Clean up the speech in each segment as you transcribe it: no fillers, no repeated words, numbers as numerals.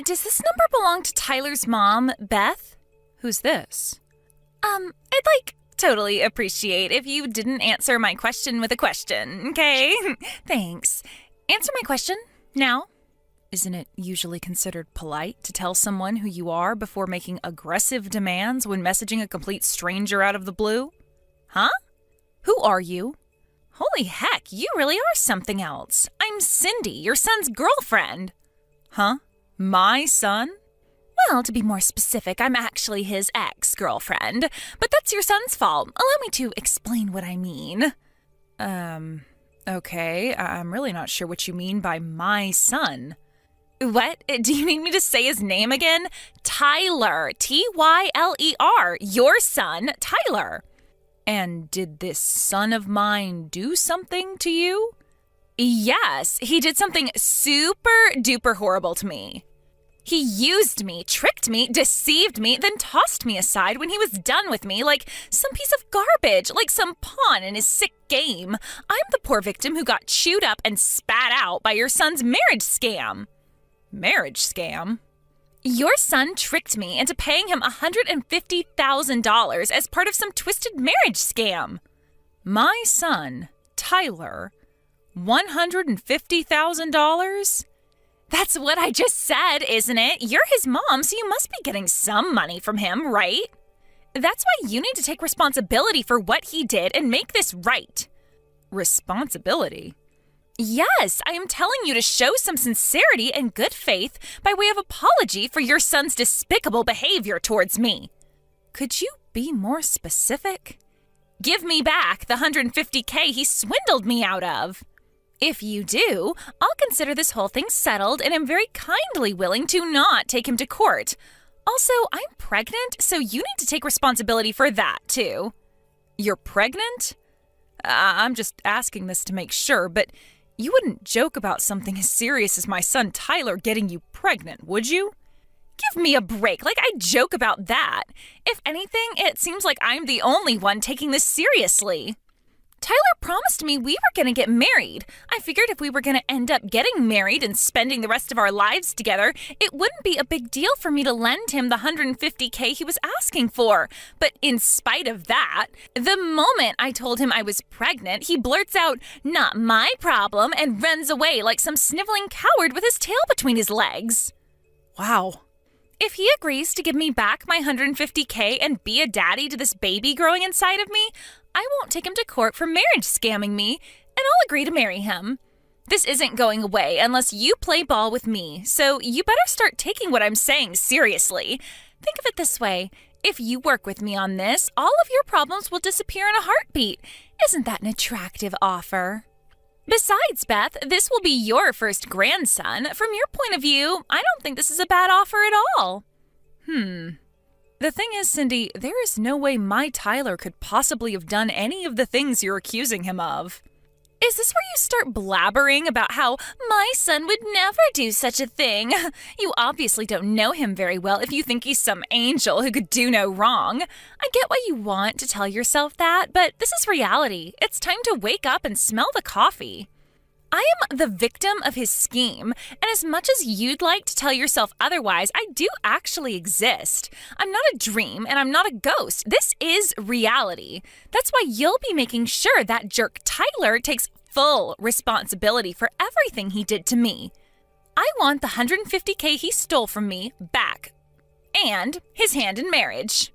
Does this number belong to Tyler's mom, Beth? Who's this? I'd totally appreciate if you didn't answer my question with a question, okay? Thanks. Answer my question, now. Isn't it usually considered polite to tell someone who you are before making aggressive demands when messaging a complete stranger out of the blue? Huh? Who are you? Holy heck, you really are something else. I'm Cindy, your son's girlfriend. Huh? My son? Well, to be more specific, I'm actually his ex-girlfriend, but that's your son's fault. Allow me to explain what I mean. Okay, I'm really not sure what you mean by my son. What? Do you need me to say his name again? Tyler. Tyler. Your son, Tyler. And did this son of mine do something to you? Yes, he did something super duper horrible to me. He used me, tricked me, deceived me, then tossed me aside when he was done with me like some piece of garbage, like some pawn in his sick game. I'm the poor victim who got chewed up and spat out by your son's marriage scam. Marriage scam? Your son tricked me into paying him $150,000 as part of some twisted marriage scam. My son, Tyler, $150,000? That's what I just said, isn't it? You're his mom, so you must be getting some money from him, right? That's why you need to take responsibility for what he did and make this right. Responsibility? Yes, I am telling you to show some sincerity and good faith by way of apology for your son's despicable behavior towards me. Could you be more specific? Give me back the $150K he swindled me out of. If you do, I'll consider this whole thing settled and am very kindly willing to not take him to court. Also, I'm pregnant, so you need to take responsibility for that, too. You're pregnant? I'm just asking this to make sure, but you wouldn't joke about something as serious as my son Tyler getting you pregnant, would you? Give me a break, like I joke about that. If anything, it seems like I'm the only one taking this seriously. Tyler promised me we were going to get married. I figured if we were going to end up getting married and spending the rest of our lives together, it wouldn't be a big deal for me to lend him the $150K he was asking for. But in spite of that, the moment I told him I was pregnant, he blurts out, "Not my problem," and runs away like some sniveling coward with his tail between his legs. Wow. If he agrees to give me back my $150K and be a daddy to this baby growing inside of me, I won't take him to court for marriage scamming me, and I'll agree to marry him. This isn't going away unless you play ball with me, so you better start taking what I'm saying seriously. Think of it this way. If you work with me on this, all of your problems will disappear in a heartbeat. Isn't that an attractive offer? Besides, Beth, this will be your first grandson. From your point of view, I don't think this is a bad offer at all. The thing is, Cindy, there is no way my Tyler could possibly have done any of the things you're accusing him of. Is this where you start blabbering about how my son would never do such a thing? You obviously don't know him very well if you think he's some angel who could do no wrong. I get why you want to tell yourself that, but this is reality. It's time to wake up and smell the coffee. I am the victim of his scheme, and as much as you'd like to tell yourself otherwise, I do actually exist. I'm not a dream, and I'm not a ghost. This is reality. That's why you'll be making sure that jerk Tyler takes full responsibility for everything he did to me. I want the $150K he stole from me back, and his hand in marriage.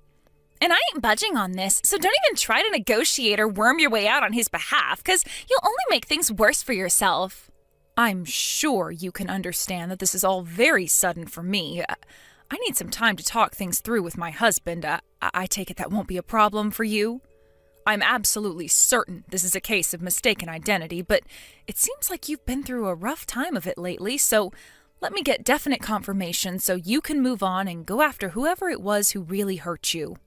And I ain't budging on this, so don't even try to negotiate or worm your way out on his behalf, because you'll only make things worse for yourself. I'm sure you can understand that this is all very sudden for me. I need some time to talk things through with my husband. I take it that won't be a problem for you? I'm absolutely certain this is a case of mistaken identity, but it seems like you've been through a rough time of it lately, so let me get definite confirmation so you can move on and go after whoever it was who really hurt you.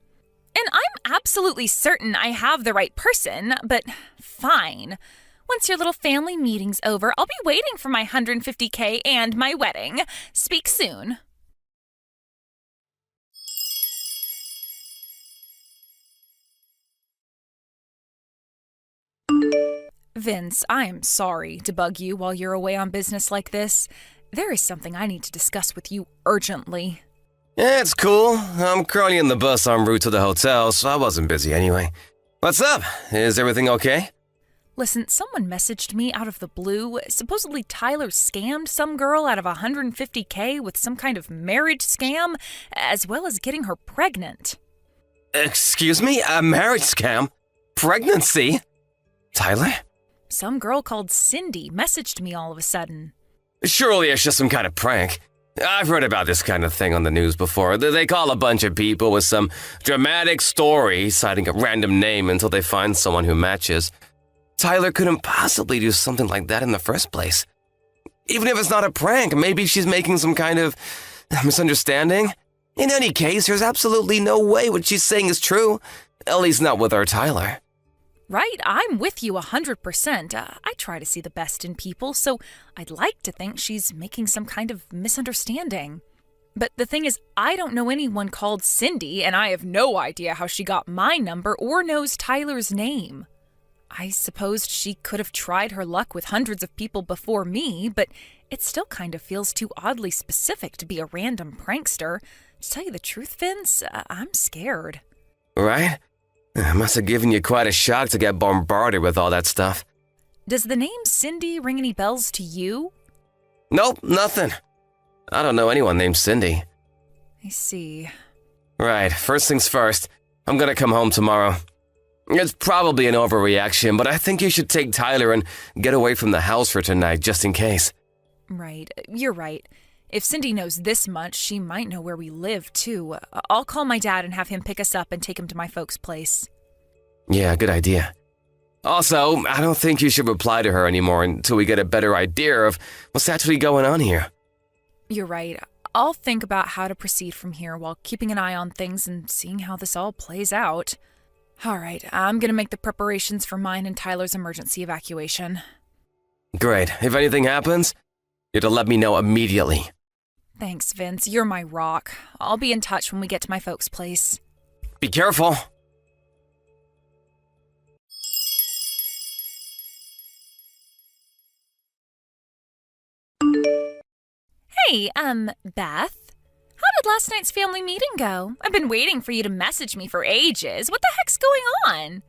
And I'm absolutely certain I have the right person, but fine. Once your little family meeting's over, I'll be waiting for my $150K and my wedding. Speak soon. Vince, I am sorry to bug you while you're away on business like this. There is something I need to discuss with you urgently. Yeah, it's cool. I'm currently in the bus en route to the hotel, so I wasn't busy anyway. What's up? Is everything okay? Listen, someone messaged me out of the blue. Supposedly Tyler scammed some girl out of $150K with some kind of marriage scam, as well as getting her pregnant. Excuse me? A marriage scam? Pregnancy? Tyler? Some girl called Cindy messaged me all of a sudden. Surely it's just some kind of prank. I've heard about this kind of thing on the news before. They call a bunch of people with some dramatic story, citing a random name until they find someone who matches. Tyler couldn't possibly do something like that in the first place. Even if it's not a prank, maybe she's making some kind of misunderstanding. In any case, there's absolutely no way what she's saying is true. At least not with our Tyler. Right, I'm with you 100%. I try to see the best in people, so I'd like to think she's making some kind of misunderstanding. But the thing is, I don't know anyone called Cindy, and I have no idea how she got my number or knows Tyler's name. I supposed she could have tried her luck with hundreds of people before me, but it still kind of feels too oddly specific to be a random prankster. To tell you the truth, Vince, I'm scared. Right? It must have given you quite a shock to get bombarded with all that stuff. Does the name Cindy ring any bells to you? Nope, nothing. I don't know anyone named Cindy. I see. Right, first things first. I'm gonna come home tomorrow. It's probably an overreaction, but I think you should take Tyler and get away from the house for tonight, just in case. Right, you're right. If Cindy knows this much, she might know where we live, too. I'll call my dad and have him pick us up and take him to my folks' place. Yeah, good idea. Also, I don't think you should reply to her anymore until we get a better idea of what's actually going on here. You're right. I'll think about how to proceed from here while keeping an eye on things and seeing how this all plays out. All right, I'm gonna make the preparations for mine and Tyler's emergency evacuation. Great. If anything happens, you have to let me know immediately. Thanks, Vince. You're my rock. I'll be in touch when we get to my folks' place. Be careful. Hey, Beth? How did last night's family meeting go? I've been waiting for you to message me for ages. What the heck's going on?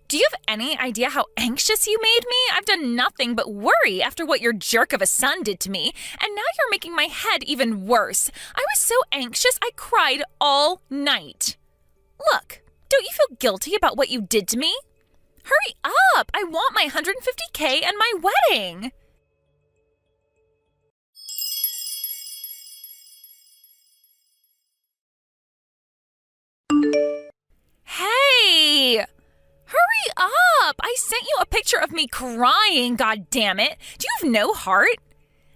Do you have any idea how anxious you made me? I've done nothing but worry after what your jerk of a son did to me, and now you're making my head even worse. I was so anxious I cried all night. Look, don't you feel guilty about what you did to me? Hurry up! I want my $150K and my wedding! Hey! Hurry up! I sent you a picture of me crying, goddammit! Do you have no heart?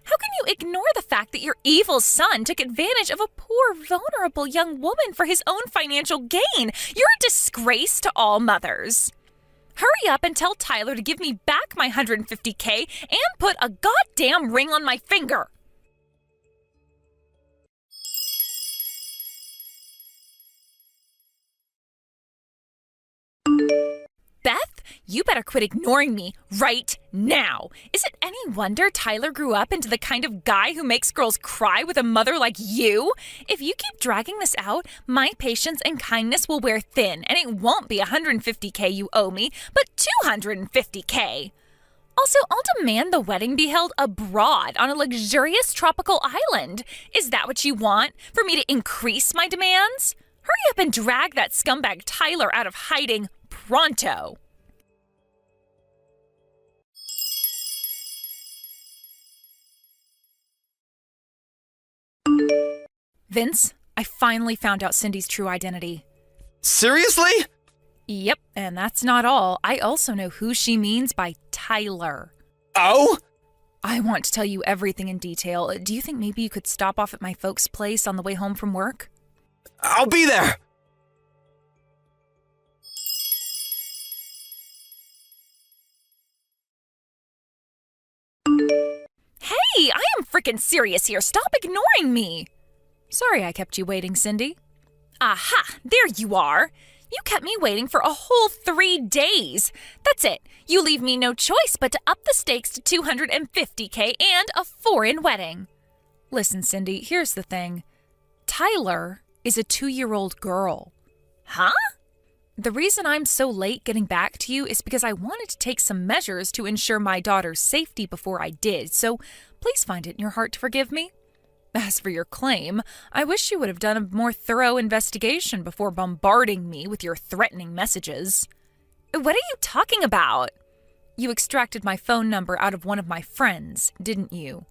How can you ignore the fact that your evil son took advantage of a poor, vulnerable young woman for his own financial gain? You're a disgrace to all mothers. Hurry up and tell Tyler to give me back my $150K and put a goddamn ring on my finger! Beth, you better quit ignoring me right now. Is it any wonder Tyler grew up into the kind of guy who makes girls cry with a mother like you? If you keep dragging this out, my patience and kindness will wear thin, and it won't be $150K you owe me, but $250K. Also, I'll demand the wedding be held abroad on a luxurious tropical island. Is that what you want? For me to increase my demands? Hurry up and drag that scumbag Tyler out of hiding pronto. Vince, I finally found out Cindy's true identity. Seriously? Yep, and that's not all. I also know who she means by Tyler. Oh? I want to tell you everything in detail. Do you think maybe you could stop off at my folks' place on the way home from work? I'll be there! Hey, I am freaking serious here. Stop ignoring me. Sorry I kept you waiting, Cindy. Aha, there you are. You kept me waiting for a whole 3 days. That's it. You leave me no choice but to up the stakes to $250K and a foreign wedding. Listen, Cindy, here's the thing. Tyler is a 2-year-old girl. Huh? The reason I'm so late getting back to you is because I wanted to take some measures to ensure my daughter's safety before I did, so please find it in your heart to forgive me. As for your claim, I wish you would have done a more thorough investigation before bombarding me with your threatening messages. What are you talking about? You extracted my phone number out of one of my friends, didn't you?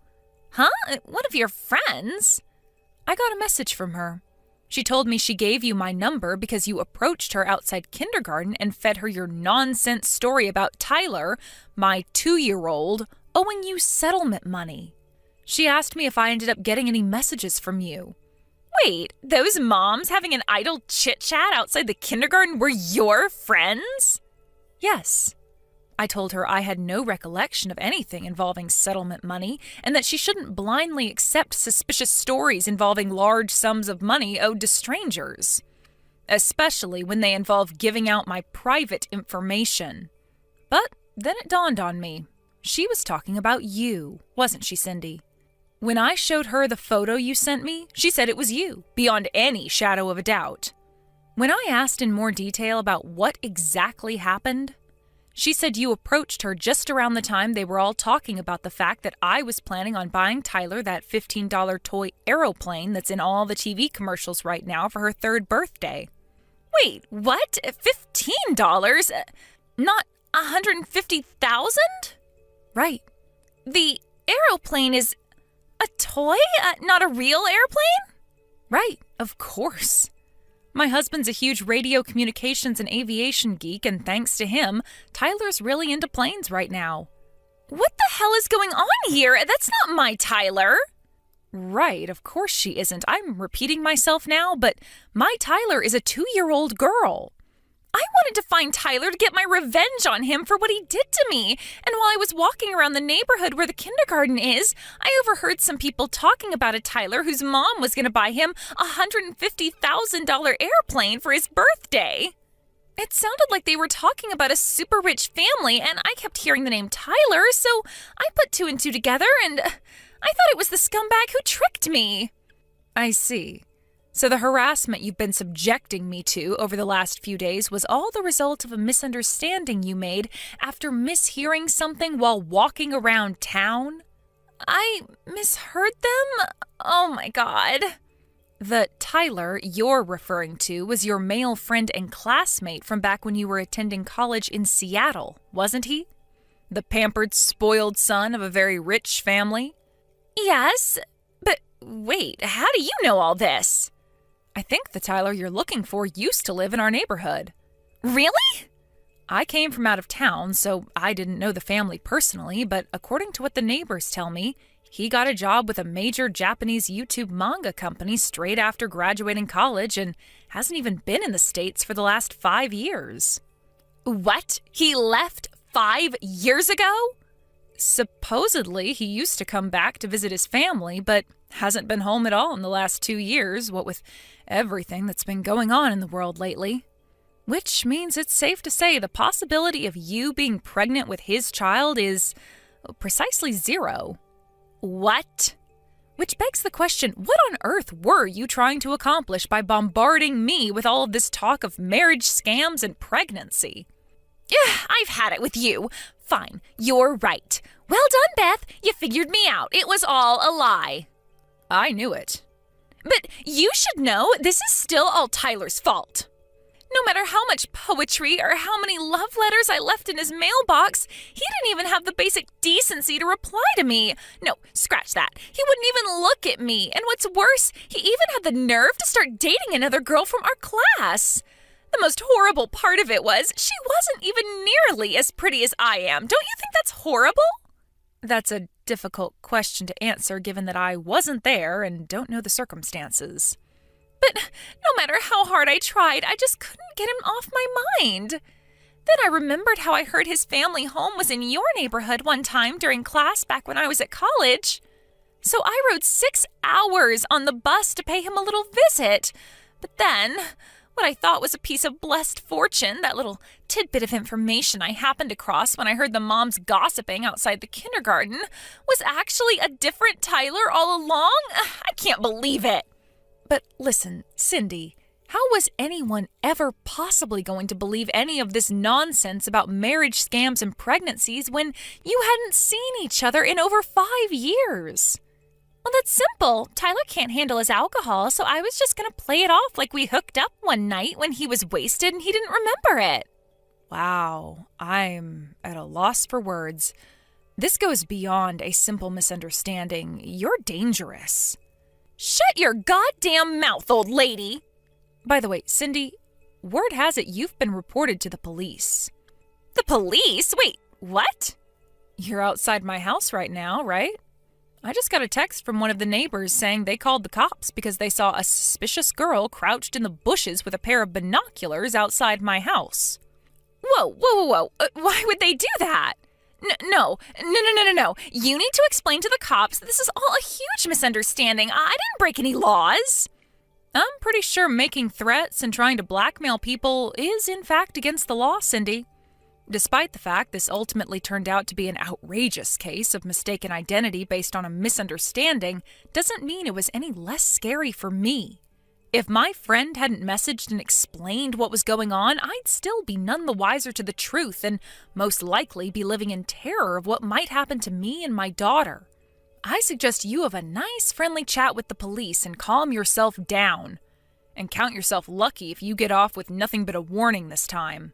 Huh? One of your friends? I got a message from her. She told me she gave you my number because you approached her outside kindergarten and fed her your nonsense story about Tyler, my 2-year-old, owing you settlement money. She asked me if I ended up getting any messages from you. Wait, those moms having an idle chit-chat outside the kindergarten were your friends? Yes. I told her I had no recollection of anything involving settlement money and that she shouldn't blindly accept suspicious stories involving large sums of money owed to strangers, especially when they involve giving out my private information. But then it dawned on me. She was talking about you, wasn't she, Cindy? When I showed her the photo you sent me, she said it was you, beyond any shadow of a doubt. When I asked in more detail about what exactly happened, she said you approached her just around the time they were all talking about the fact that I was planning on buying Tyler that $15 toy aeroplane that's in all the TV commercials right now for her 3rd birthday. Wait, what? $15? Not $150,000? Right. The aeroplane is a toy? Not a real airplane? Right, of course. My husband's a huge radio communications and aviation geek, and thanks to him, Tyler's really into planes right now. What the hell is going on here? That's not my Tyler. Right, of course she isn't. I'm repeating myself now, but my Tyler is a 2-year-old girl. I wanted to find Tyler to get my revenge on him for what he did to me. And while I was walking around the neighborhood where the kindergarten is, I overheard some people talking about a Tyler whose mom was going to buy him a $150,000 airplane for his birthday. It sounded like they were talking about a super rich family, and I kept hearing the name Tyler, so I put 2 and 2 together, and I thought it was the scumbag who tricked me. I see. So the harassment you've been subjecting me to over the last few days was all the result of a misunderstanding you made after mishearing something while walking around town? I misheard them? Oh my God. The Tyler you're referring to was your male friend and classmate from back when you were attending college in Seattle, wasn't he? The pampered, spoiled son of a very rich family? Yes, but wait, how do you know all this? I think the Tyler you're looking for used to live in our neighborhood. Really? I came from out of town, so I didn't know the family personally, but according to what the neighbors tell me, he got a job with a major Japanese YouTube manga company straight after graduating college and hasn't even been in the States for the last 5 years. What? He left 5 years ago? Supposedly, he used to come back to visit his family, but hasn't been home at all in the last 2 years, what with everything that's been going on in the world lately. Which means it's safe to say the possibility of you being pregnant with his child is precisely 0. What? Which begs the question, what on earth were you trying to accomplish by bombarding me with all of this talk of marriage scams and pregnancy? I've had it with you. Fine, you're right. Well done, Beth. You figured me out. It was all a lie. I knew it. But you should know this is still all Tyler's fault. No matter how much poetry or how many love letters I left in his mailbox, he didn't even have the basic decency to reply to me. No, scratch that. He wouldn't even look at me. And what's worse, he even had the nerve to start dating another girl from our class. The most horrible part of it was she wasn't even nearly as pretty as I am. Don't you think that's horrible? That's a difficult question to answer given that I wasn't there and don't know the circumstances. But no matter how hard I tried, I just couldn't get him off my mind. Then I remembered how I heard his family home was in your neighborhood one time during class back when I was at college. So I rode 6 hours on the bus to pay him a little visit. But then, What I thought was a piece of blessed fortune, that little tidbit of information I happened across when I heard the moms gossiping outside the kindergarten, was actually a different Tyler all along? I can't believe it. But listen, Cindy, how was anyone ever possibly going to believe any of this nonsense about marriage scams and pregnancies when you hadn't seen each other in over 5 years? Well, that's simple. Tyler can't handle his alcohol, so I was just going to play it off like we hooked up one night when he was wasted and he didn't remember it. Wow, I'm at a loss for words. This goes beyond a simple misunderstanding. You're dangerous. Shut your goddamn mouth, old lady! By the way, Cindy, word has it you've been reported to the police. The police? Wait, what? You're outside my house right now, right? I just got a text from one of the neighbors saying they called the cops because they saw a suspicious girl crouched in the bushes with a pair of binoculars outside my house. Whoa. Why would they do that? No. You need to explain to the cops that this is all a huge misunderstanding. I didn't break any laws. I'm pretty sure making threats and trying to blackmail people is, in fact, against the law, Cindy. Despite the fact this ultimately turned out to be an outrageous case of mistaken identity based on a misunderstanding, doesn't mean it was any less scary for me. If my friend hadn't messaged and explained what was going on, I'd still be none the wiser to the truth and most likely be living in terror of what might happen to me and my daughter. I suggest you have a nice friendly chat with the police and calm yourself down. And count yourself lucky if you get off with nothing but a warning this time.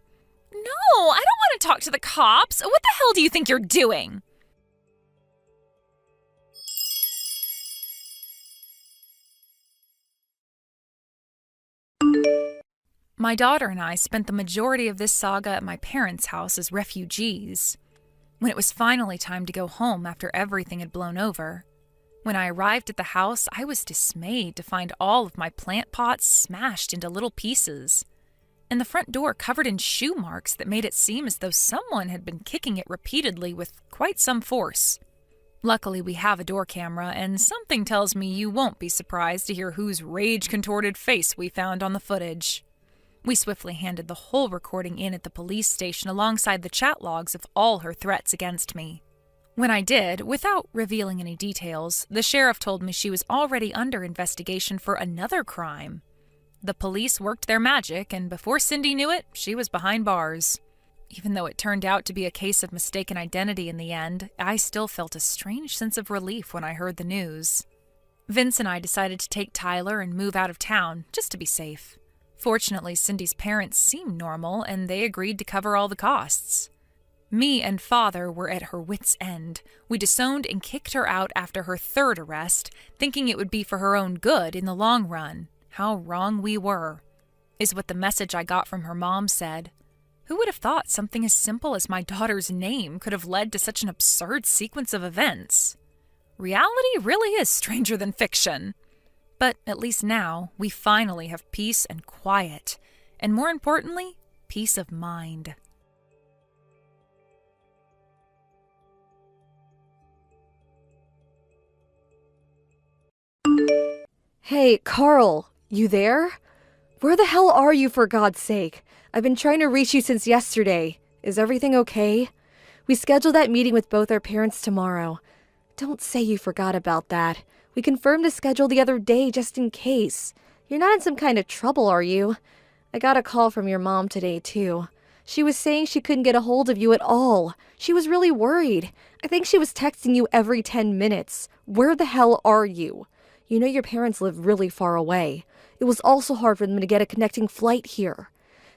No, I don't want to talk to the cops. What the hell do you think you're doing? My daughter and I spent the majority of this saga at my parents' house as refugees. When it was finally time to go home after everything had blown over, when I arrived at the house, I was dismayed to find all of my plant pots smashed into little pieces, and the front door covered in shoe marks that made it seem as though someone had been kicking it repeatedly with quite some force. Luckily, we have a door camera, and something tells me you won't be surprised to hear whose rage-contorted face we found on the footage. We swiftly handed the whole recording in at the police station alongside the chat logs of all her threats against me. When I did, without revealing any details, the sheriff told me she was already under investigation for another crime. The police worked their magic, and before Cindy knew it, she was behind bars. Even though it turned out to be a case of mistaken identity in the end, I still felt a strange sense of relief when I heard the news. Vince and I decided to take Tyler and move out of town, just to be safe. Fortunately, Cindy's parents seemed normal, and they agreed to cover all the costs. Me and Father were at her wits' end. We disowned and kicked her out after her third arrest, thinking it would be for her own good in the long run. How wrong we were, is what the message I got from her mom said. Who would have thought something as simple as my daughter's name could have led to such an absurd sequence of events? Reality really is stranger than fiction. But at least now, we finally have peace and quiet, and more importantly, peace of mind. Hey, Carl, you there? Where the hell are you, for God's sake? I've been trying to reach you since yesterday. Is everything okay? We scheduled that meeting with both our parents tomorrow. Don't say you forgot about that. We confirmed the schedule the other day just in case. You're not in some kind of trouble, are you? I got a call from your mom today, too. She was saying she couldn't get a hold of you at all. She was really worried. I think she was texting you every 10 minutes. Where the hell are you? You know your parents live really far away. It was also hard for them to get a connecting flight here.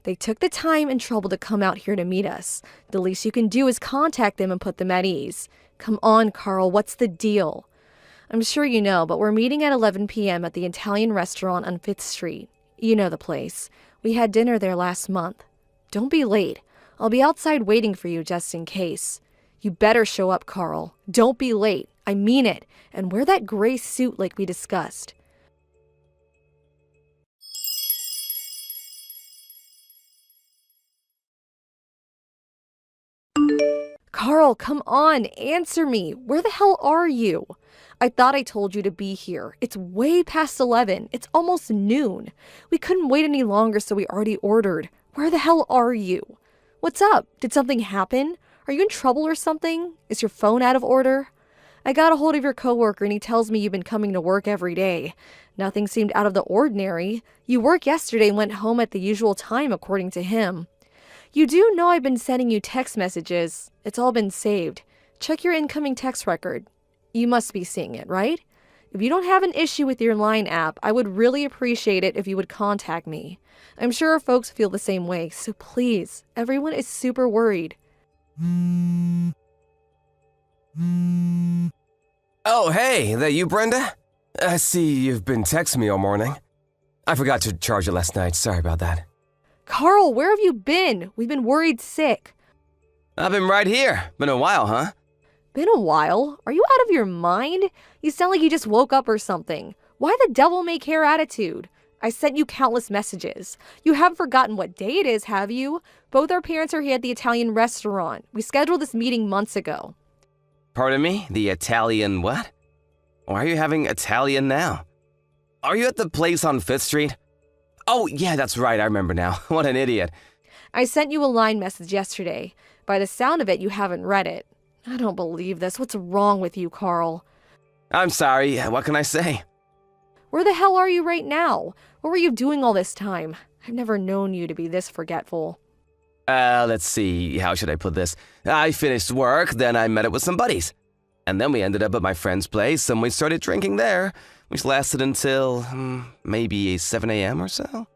They took the time and trouble to come out here to meet us. The least you can do is contact them and put them at ease. Come on, Carl, what's the deal? I'm sure you know, but we're meeting at 11 p.m. at the Italian restaurant on 5th Street. You know the place. We had dinner there last month. Don't be late. I'll be outside waiting for you just in case. You better show up, Carl. Don't be late. I mean it. And wear that gray suit like we discussed. Carl, come on, answer me. Where the hell are you? I thought I told you to be here. It's way past 11. It's almost noon. We couldn't wait any longer, so we already ordered. Where the hell are you? What's up? Did something happen? Are you in trouble or something? Is your phone out of order? I got a hold of your coworker and he tells me you've been coming to work every day. Nothing seemed out of the ordinary. You worked yesterday and went home at the usual time, according to him. You do know I've been sending you text messages. It's all been saved. Check your incoming text record. You must be seeing it, right? If you don't have an issue with your Line app, I would really appreciate it if you would contact me. I'm sure folks feel the same way, so please, everyone is super worried. Oh, hey, that you, Brenda? I see you've been texting me all morning. I forgot to charge it last night. Sorry about that. Carl, where have you been? We've been worried sick. I've been right here. Been a while, huh? Been a while? Are you out of your mind? You sound like you just woke up or something. Why the devil may care attitude? I sent you countless messages. You haven't forgotten what day it is, have you? Both our parents are here at the Italian restaurant. We scheduled this meeting months ago. Pardon me? The Italian what? Why are you having Italian now? Are you at the place on 5th Street? Oh, yeah, that's right. I remember now. What an idiot. I sent you a Line message yesterday. By the sound of it, you haven't read it. I don't believe this. What's wrong with you, Carl? I'm sorry. What can I say? Where the hell are you right now? What were you doing all this time? I've never known you to be this forgetful. Let's see. How should I put this? I finished work, then I met up with some buddies. And then we ended up at my friend's place and we started drinking there, which lasted until maybe 7 a.m. or so.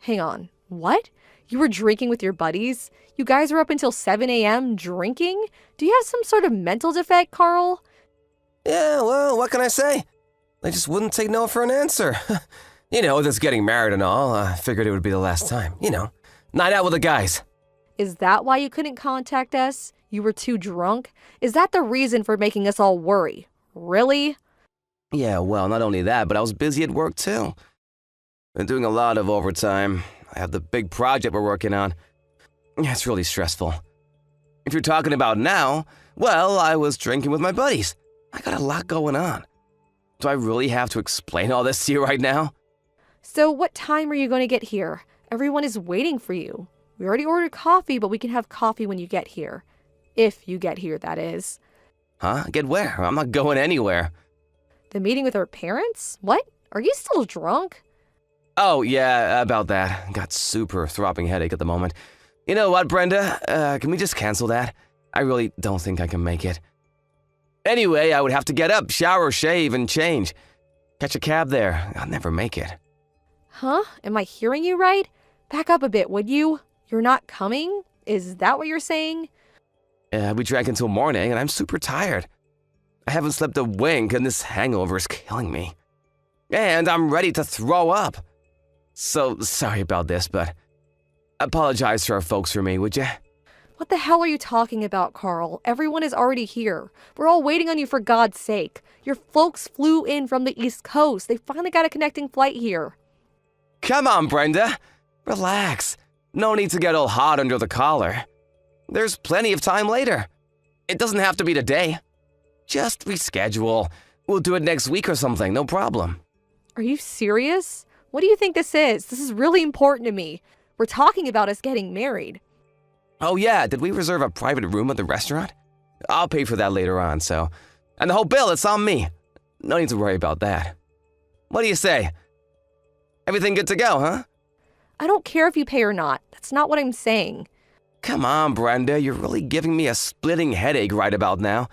Hang on. What? You were drinking with your buddies? You guys were up until 7 a.m. drinking? Do you have some sort of mental defect, Carl? Yeah, well, what can I say? They just wouldn't take no for an answer. You know, this getting married and all, I figured it would be the last time. You know, night out with the guys. Is that why you couldn't contact us? You were too drunk? Is that the reason for making us all worry? Really? Yeah, well, not only that, but I was busy at work too. Been doing a lot of overtime. I have the big project we're working on. Yeah, it's really stressful. If you're talking about now, well, I was drinking with my buddies. I got a lot going on. Do I really have to explain all this to you right now? So what time are you going to get here? Everyone is waiting for you. We already ordered coffee, but we can have coffee when you get here. If you get here, that is. Huh? Get where? I'm not going anywhere. The meeting with our parents? What? Are you still drunk? Oh, yeah, about that. Got super throbbing headache at the moment. You know what, Brenda? Can we just cancel that? I really don't think I can make it. Anyway, I would have to get up, shower, shave, and change. Catch a cab there. I'll never make it. Huh? Am I hearing you right? Back up a bit, would you? You're not coming? Is that what you're saying? We drank until morning, and I'm super tired. I haven't slept a wink, and this hangover is killing me. And I'm ready to throw up. So, sorry about this, but apologize to our folks for me, would you? What the hell are you talking about, Carl? Everyone is already here. We're all waiting on you for God's sake. Your folks flew in from the East Coast. They finally got a connecting flight here. Come on, Brenda. Relax. No need to get all hot under the collar. There's plenty of time later. It doesn't have to be today. Just reschedule. We'll do it next week or something, no problem. Are you serious? What do you think this is? This is really important to me. We're talking about us getting married. Oh yeah, did we reserve a private room at the restaurant? I'll pay for that later on, so. And the whole bill, it's on me. No need to worry about that. What do you say? Everything good to go, huh? I don't care if you pay or not. That's not what I'm saying. Come on, Brenda, you're really giving me a splitting headache right about now.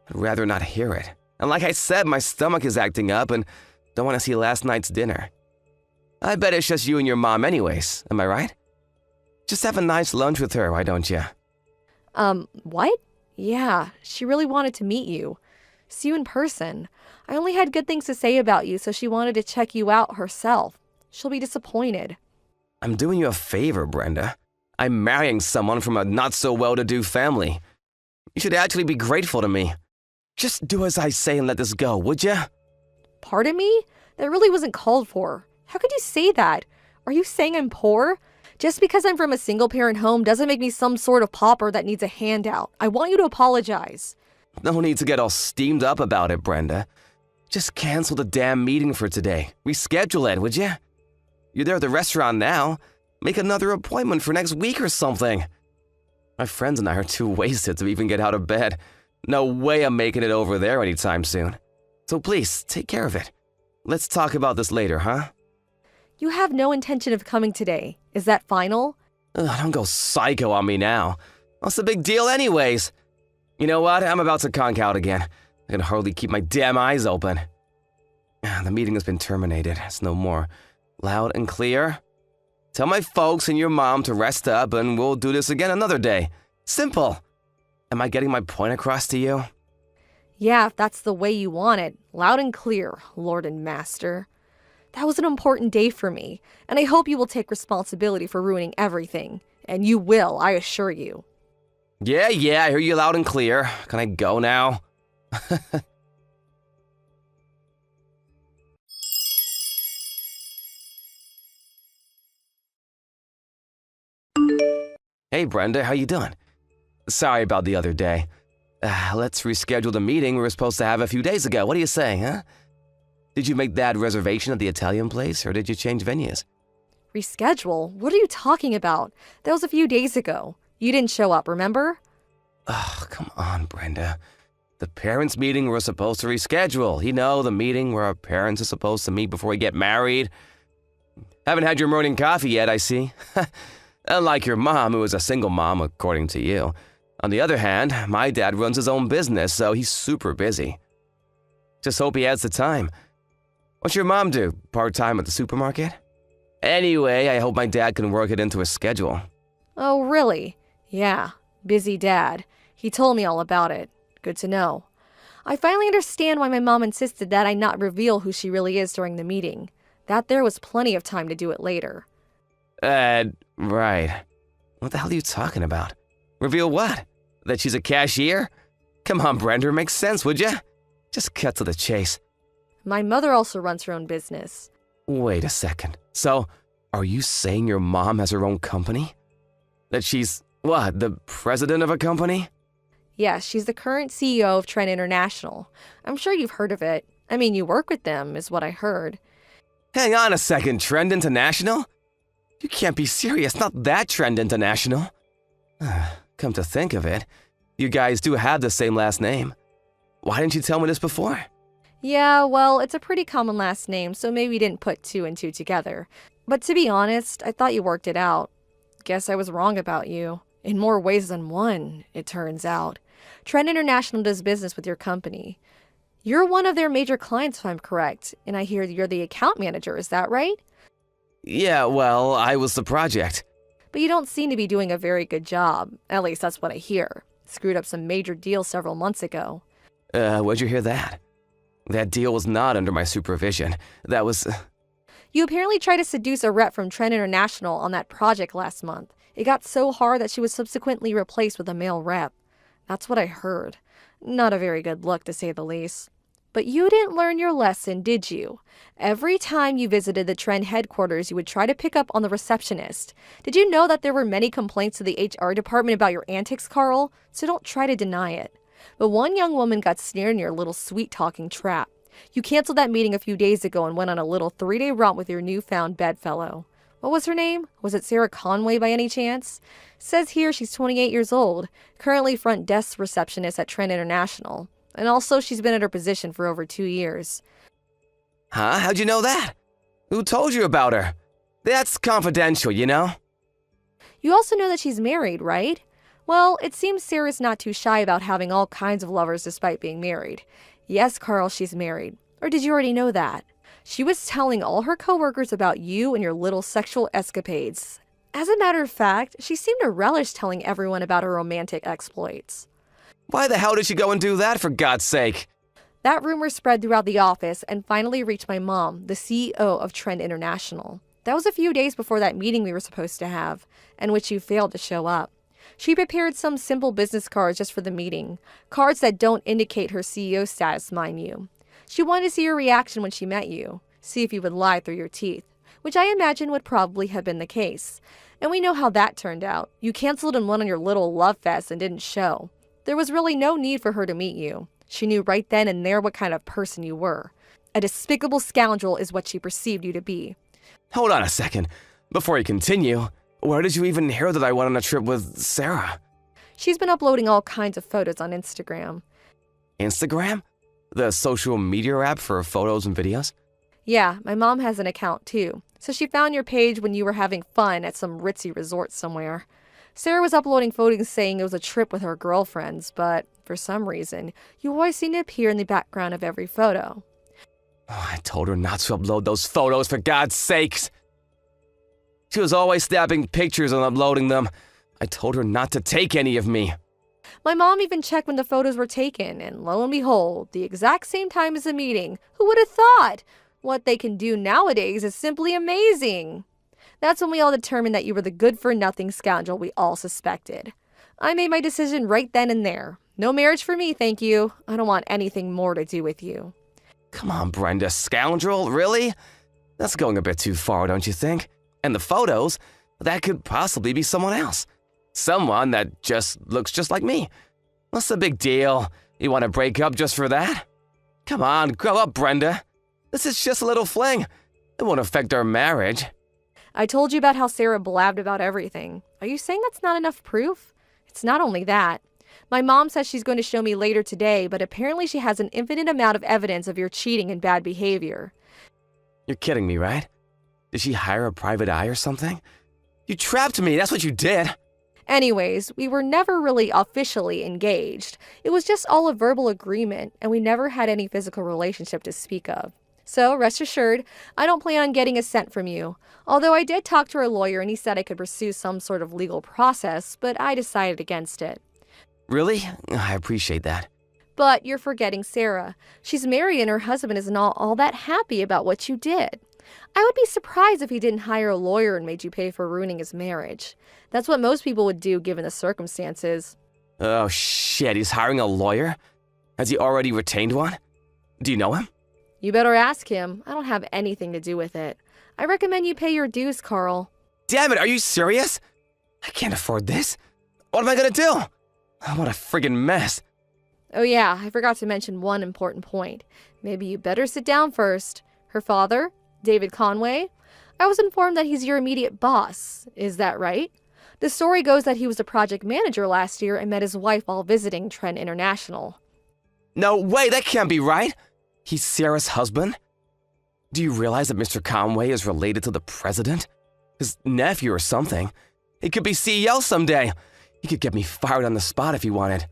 I'd rather not hear it. And like I said, my stomach is acting up and don't want to see last night's dinner. I bet it's just you and your mom anyways, am I right? Just have a nice lunch with her, why don't you? What? Yeah, she really wanted to meet you. See you in person. I only had good things to say about you, so she wanted to check you out herself. She'll be disappointed. I'm doing you a favor, Brenda. I'm marrying someone from a not-so-well-to-do family. You should actually be grateful to me. Just do as I say and let this go, would you? Pardon me? That really wasn't called for. How could you say that? Are you saying I'm poor? Just because I'm from a single-parent home doesn't make me some sort of pauper that needs a handout. I want you to apologize. No need to get all steamed up about it, Brenda. Just cancel the damn meeting for today. Reschedule it, would you? You're there at the restaurant now. Make another appointment for next week or something. My friends and I are too wasted to even get out of bed. No way I'm making it over there anytime soon. So please, take care of it. Let's talk about this later, huh? You have no intention of coming today. Is that final? Don't go psycho on me now. What's the big deal anyways? You know what? I'm about to conk out again. I can hardly keep my damn eyes open. The meeting has been terminated. It's no more. Loud and clear. Tell my folks and your mom to rest up and we'll do this again another day. Simple. Am I getting my point across to you? Yeah, if that's the way you want it. Loud and clear, Lord and Master. That was an important day for me, and I hope you will take responsibility for ruining everything. And you will, I assure you. Yeah, I hear you loud and clear. Can I go now? Hey, Brenda, how you doing? Sorry about the other day. Let's reschedule the meeting we were supposed to have a few days ago. What do you say, huh? Did you make that reservation at the Italian place, or did you change venues? Reschedule? What are you talking about? That was a few days ago. You didn't show up, remember? Oh, come on, Brenda. The parents' meeting we're supposed to reschedule. You know, the meeting where our parents are supposed to meet before we get married. Haven't had your morning coffee yet, I see. Unlike your mom, who is a single mom, according to you. On the other hand, my dad runs his own business, so he's super busy. Just hope he has the time. What's your mom do? Part-time at the supermarket? Anyway, I hope my dad can work it into his schedule. Oh, really? Yeah, busy dad. He told me all about it. Good to know. I finally understand why my mom insisted that I not reveal who she really is during the meeting. That there was plenty of time to do it later. Right. What the hell are you talking about? Reveal what? That she's a cashier? Come on, Brenda, makes sense, would ya? Just cut to the chase. My mother also runs her own business. Wait a second. So, are you saying your mom has her own company? That she's, what, the president of a company? Yes, she's the current CEO of Trend International. I'm sure you've heard of it. I mean, you work with them, is what I heard. Hang on a second, Trend International? You can't be serious, not that Trend International. Come to think of it, you guys do have the same last name. Why didn't you tell me this before? Yeah, well, it's a pretty common last name, so maybe you didn't put two and two together. But to be honest, I thought you worked it out. Guess I was wrong about you. In more ways than one, it turns out. Trend International does business with your company. You're one of their major clients, if I'm correct, and I hear you're the account manager, is that right? Yeah, well, I was the project. But you don't seem to be doing a very good job. At least that's what I hear. Screwed up some major deals several months ago. Where'd you hear that? That deal was not under my supervision. That was... You apparently tried to seduce a rep from Trend International on that project last month. It got so hard that she was subsequently replaced with a male rep. That's what I heard. Not a very good look, to say the least. But you didn't learn your lesson, did you? Every time you visited the Trend headquarters, you would try to pick up on the receptionist. Did you know that there were many complaints to the HR department about your antics, Carl? So don't try to deny it. But one young woman got snared in your little sweet-talking trap. You canceled that meeting a few days ago and went on a little 3-day romp with your newfound bedfellow. What was her name? Was it Sarah Conway by any chance? Says here she's 28 years old, currently front desk receptionist at Trend International. And also she's been at her position for over 2 years. Huh? How'd you know that? Who told you about her? That's confidential, you know? You also know that she's married, right? Well, it seems Sarah's not too shy about having all kinds of lovers despite being married. Yes, Carl, she's married. Or did you already know that? She was telling all her coworkers about you and your little sexual escapades. As a matter of fact, she seemed to relish telling everyone about her romantic exploits. Why the hell did she go and do that, for God's sake? That rumor spread throughout the office and finally reached my mom, the CEO of Trend International. That was a few days before that meeting we were supposed to have, and which you failed to show up. She prepared some simple business cards just for the meeting, cards that don't indicate her CEO status, mind you. She wanted to see your reaction when she met you, see if you would lie through your teeth. which I imagine would probably have been the case. And we know how that turned out. You canceled and went on your little love fest and didn't show. There was really no need for her to meet you. She knew right then and there what kind of person you were. A despicable scoundrel is what she perceived you to be. Hold on a second. Before you continue, where did you even hear that I went on a trip with Sarah? She's been uploading all kinds of photos on Instagram. Instagram? The social media app for photos and videos? Yeah, my mom has an account too. So she found your page when you were having fun at some ritzy resort somewhere. Sarah was uploading photos saying it was a trip with her girlfriends, but for some reason, you always seem to appear in the background of every photo. Oh, I told her not to upload those photos, for God's sakes. She was always snapping pictures and uploading them. I told her not to take any of me. My mom even checked when the photos were taken, and lo and behold, the exact same time as the meeting. Who would have thought? What they can do nowadays is simply amazing. That's when we all determined that you were the good-for-nothing scoundrel we all suspected. I made my decision right then and there. No marriage for me, thank you. I don't want anything more to do with you. Come on, Brenda, scoundrel, really? That's going a bit too far, don't you think? And the photos, that could possibly be someone else. Someone that just looks just like me. What's the big deal? You want to break up just for that? Come on, grow up, Brenda. This is just a little fling. It won't affect our marriage. I told you about how Sarah blabbed about everything. Are you saying that's not enough proof? It's not only that. My mom says she's going to show me later today, but apparently she has an infinite amount of evidence of your cheating and bad behavior. You're kidding me, right? Did she hire a private eye or something? You trapped me, that's what you did. Anyways, we were never really officially engaged. It was just all a verbal agreement, and we never had any physical relationship to speak of. So, rest assured, I don't plan on getting a cent from you. Although I did talk to our lawyer and he said I could pursue some sort of legal process, but I decided against it. Really? I appreciate that. But you're forgetting Sarah. She's married and her husband is not all that happy about what you did. I would be surprised if he didn't hire a lawyer and made you pay for ruining his marriage. That's what most people would do given the circumstances. Oh shit, he's hiring a lawyer? Has he already retained one? Do you know him? You better ask him. I don't have anything to do with it. I recommend you pay your dues, Carl. Damn it, are you serious? I can't afford this. What am I gonna do? Oh, what a friggin' mess. Oh yeah, I forgot to mention one important point. Maybe you better sit down first. Her father, David Conway, I was informed that he's your immediate boss. Is that right? The story goes that he was a project manager last year and met his wife while visiting Trent International. No way, that can't be right. He's Sarah's husband? Do you realize that Mr. Conway is related to the president? His nephew or something? He could be CEO someday. He could get me fired on the spot if he wanted.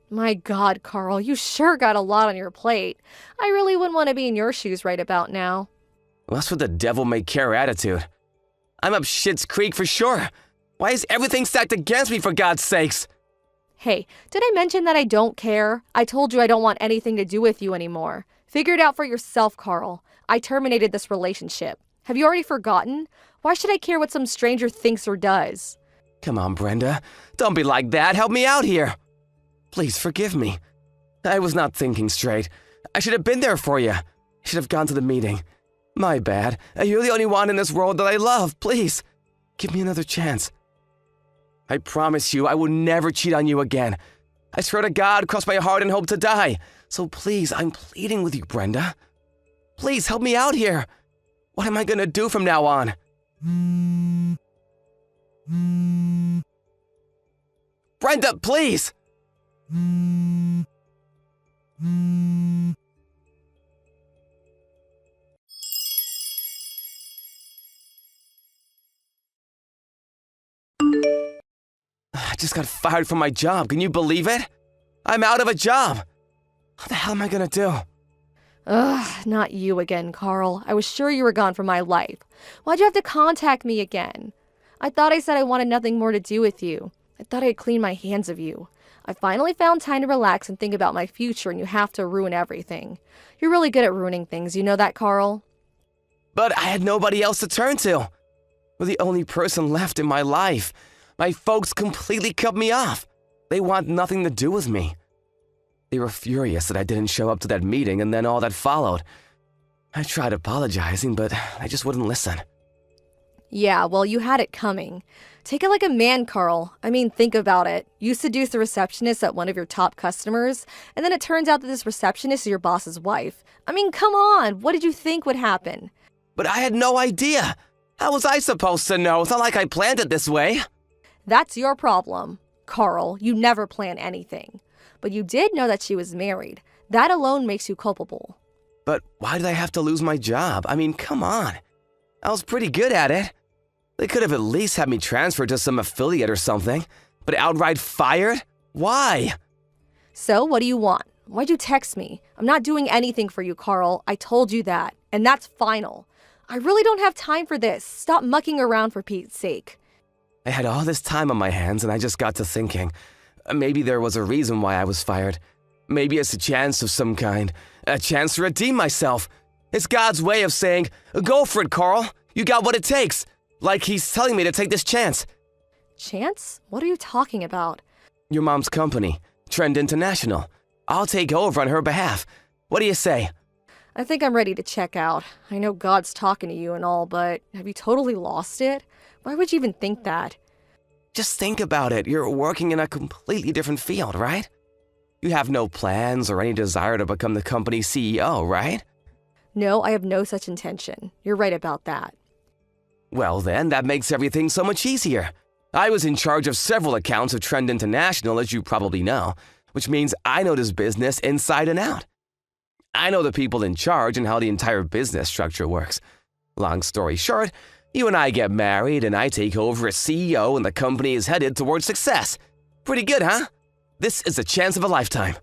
My God, Carl, you sure got a lot on your plate. I really wouldn't want to be in your shoes right about now. Well, that's what the devil-may-care attitude. I'm up shit's creek for sure. Why is everything stacked against me, for God's sakes? Hey, did I mention that I don't care? I told you I don't want anything to do with you anymore. Figure it out for yourself, Carl. I terminated this relationship. Have you already forgotten? Why should I care what some stranger thinks or does? Come on, Brenda. Don't be like that. Help me out here. Please forgive me. I was not thinking straight. I should have been there for you. I should have gone to the meeting. My bad. You're the only one in this world that I love. Please, give me another chance. I promise you I will never cheat on you again. I swear to God, cross my heart and hope to die. So please, I'm pleading with you, Brenda. Please help me out here. What am I gonna do from now on? Brenda, please! I just got fired from my job. Can you believe it? I'm out of a job. What the hell am I gonna do? Ugh, not you again, Carl. I was sure you were gone from my life. Why'd you have to contact me again? I thought I said I wanted nothing more to do with you. I thought I'd clean my hands of you. I finally found time to relax and think about my future, and you have to ruin everything. You're really good at ruining things, you know that, Carl? But I had nobody else to turn to. You're the only person left in my life. My folks completely cut me off. They want nothing to do with me. They were furious that I didn't show up to that meeting and then all that followed. I tried apologizing, but they just wouldn't listen. Yeah, well, you had it coming. Take it like a man, Carl. I mean, think about it. You seduce the receptionist at one of your top customers, and then it turns out that this receptionist is your boss's wife. I mean, come on. What did you think would happen? But I had no idea. How was I supposed to know? It's not like I planned it this way. That's your problem. Carl, you never plan anything. But you did know that she was married. That alone makes you culpable. But why did I have to lose my job? I mean, come on. I was pretty good at it. They could have at least had me transferred to some affiliate or something. But outright fired? Why? So, what do you want? Why'd you text me? I'm not doing anything for you, Carl. I told you that. And that's final. I really don't have time for this. Stop mucking around for Pete's sake. I had all this time on my hands and I just got to thinking. Maybe there was a reason why I was fired. Maybe it's a chance of some kind. A chance to redeem myself. It's God's way of saying, go for it, Carl. You got what it takes. Like he's telling me to take this chance. Chance? What are you talking about? Your mom's company, Trend International. I'll take over on her behalf. What do you say? I think I'm ready to check out. I know God's talking to you and all, but have you totally lost it? Why would you even think that? Just think about it. You're working in a completely different field, right? You have no plans or any desire to become the company's CEO, right? No, I have no such intention. You're right about that. Well then, that makes everything so much easier. I was in charge of several accounts of Trend International, as you probably know, which means I know this business inside and out. I know the people in charge and how the entire business structure works. Long story short, you and I get married and I take over as CEO and the company is headed towards success. Pretty good, huh? This is a chance of a lifetime.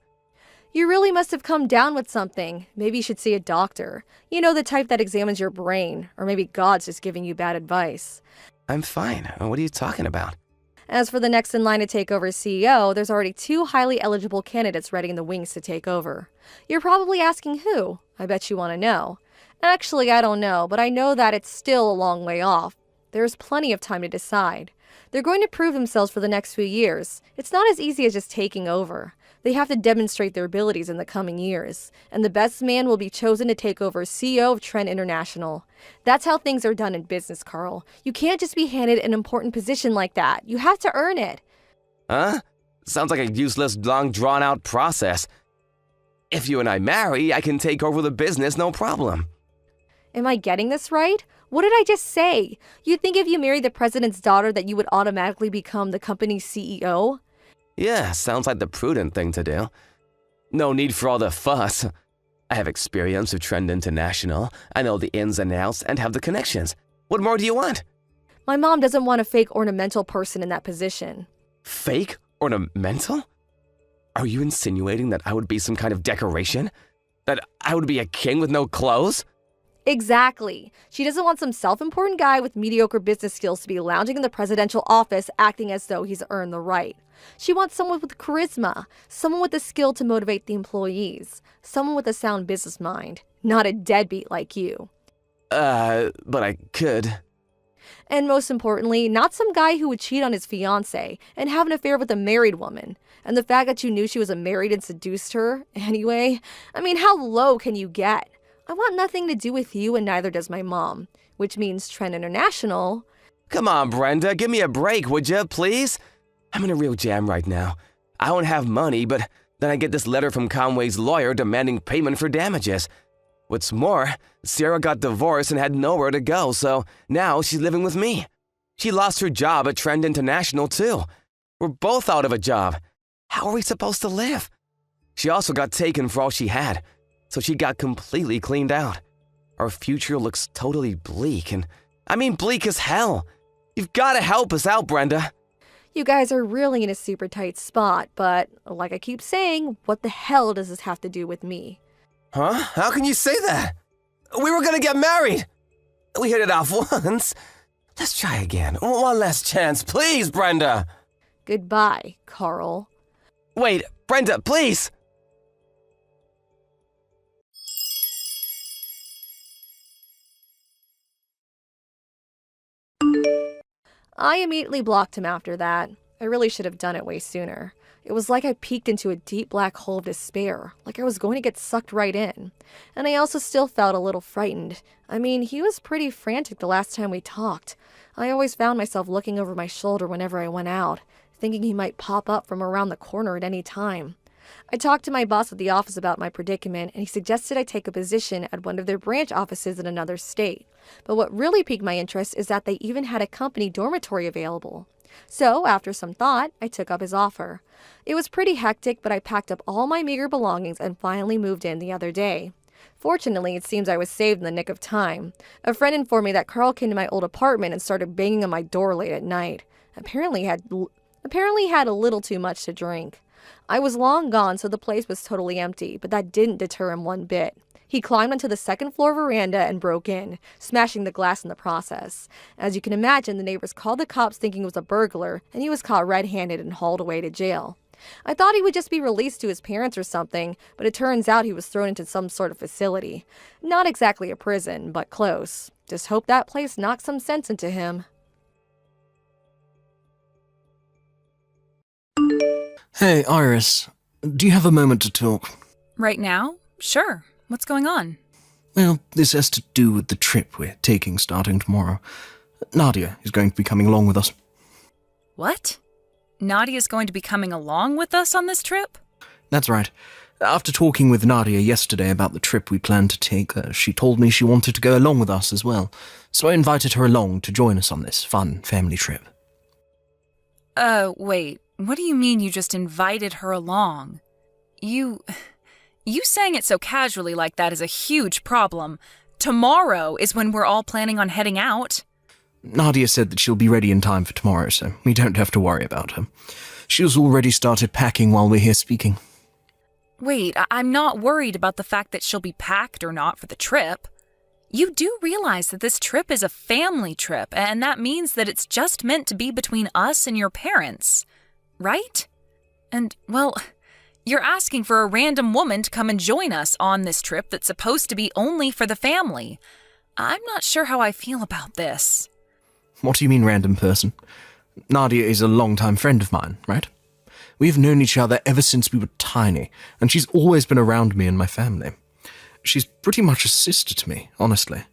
You really must have come down with something. Maybe you should see a doctor. You know, the type that examines your brain. Or maybe God's just giving you bad advice. I'm fine. What are you talking about? As for the next in line to take over as CEO, there's already 2 highly eligible candidates ready in the wings to take over. You're probably asking who? I bet you want to know. Actually, I don't know, but I know that it's still a long way off. There's plenty of time to decide. They're going to prove themselves for the next few years. It's not as easy as just taking over. They have to demonstrate their abilities in the coming years, and the best man will be chosen to take over as CEO of Trend International. That's how things are done in business, Carl. You can't just be handed an important position like that. You have to earn it. Huh? Sounds like a useless, long, drawn-out process. If you and I marry, I can take over the business, no problem. Am I getting this right? What did I just say? You think if you marry the president's daughter that you would automatically become the company's CEO? Yeah, sounds like the prudent thing to do. No need for all the fuss. I have experience with Trend International. I know the ins and outs and have the connections. What more do you want? My mom doesn't want a fake ornamental person in that position. Fake? Ornamental? Are you insinuating that I would be some kind of decoration? That I would be a king with no clothes? Exactly. She doesn't want some self-important guy with mediocre business skills to be lounging in the presidential office acting as though he's earned the right. She wants someone with charisma, someone with the skill to motivate the employees, someone with a sound business mind, not a deadbeat like you. But I could. And most importantly, not some guy who would cheat on his fiancée and have an affair with a married woman. And the fact that you knew she was married and seduced her, anyway, I mean, how low can you get? I want nothing to do with you and neither does my mom, which means Trend International. Come on, Brenda, give me a break, would you, please? I'm in a real jam right now. I don't have money, but then I get this letter from Conway's lawyer demanding payment for damages. What's more, Sarah got divorced and had nowhere to go, so now she's living with me. She lost her job at Trend International, too. We're both out of a job. How are we supposed to live? She also got taken for all she had, so she got completely cleaned out. Our future looks totally bleak, and I mean bleak as hell. You've got to help us out, Brenda. You guys are really in a super tight spot, but like I keep saying, what the hell does this have to do with me? Huh? How can you say that? We were gonna get married. We hit it off once. Let's try again. One last chance, please, Brenda. Goodbye, Carl. Wait, Brenda, please. I immediately blocked him after that. I really should have done it way sooner. It was like I peeked into a deep black hole of despair, like I was going to get sucked right in. And I also still felt a little frightened. I mean, he was pretty frantic the last time we talked. I always found myself looking over my shoulder whenever I went out, thinking he might pop up from around the corner at any time. I talked to my boss at the office about my predicament, and he suggested I take a position at one of their branch offices in another state. But what really piqued my interest is that they even had a company dormitory available. So, after some thought, I took up his offer. It was pretty hectic, but I packed up all my meager belongings and finally moved in the other day. Fortunately, it seems I was saved in the nick of time. A friend informed me that Carl came to my old apartment and started banging on my door late at night. Apparently had a little too much to drink. I was long gone, so the place was totally empty, but that didn't deter him one bit. He climbed onto the second-floor veranda and broke in, smashing the glass in the process. As you can imagine, the neighbors called the cops thinking it was a burglar, and he was caught red-handed and hauled away to jail. I thought he would just be released to his parents or something, but it turns out he was thrown into some sort of facility. Not exactly a prison, but close. Just hope that place knocked some sense into him. Hey, Iris. Do you have a moment to talk? Right now? Sure. What's going on? Well, this has to do with the trip we're taking starting tomorrow. Nadia is going to be coming along with us. What? Nadia's going to be coming along with us on this trip? That's right. After talking with Nadia yesterday about the trip we planned to take, she told me she wanted to go along with us as well. So I invited her along to join us on this fun family trip. Wait. What do you mean you just invited her along? You saying it so casually like that is a huge problem. Tomorrow is when we're all planning on heading out. Nadia said that she'll be ready in time for tomorrow, so we don't have to worry about her. She's already started packing while we're here speaking. Wait, I'm not worried about the fact that she'll be packed or not for the trip. You do realize that this trip is a family trip, and that means that it's just meant to be between us and your parents, right? And, well, you're asking for a random woman to come and join us on this trip that's supposed to be only for the family. I'm not sure how I feel about this. What do you mean, random person? Nadia is a long-time friend of mine, right? We've known each other ever since we were tiny, and she's always been around me and my family. She's pretty much a sister to me, honestly.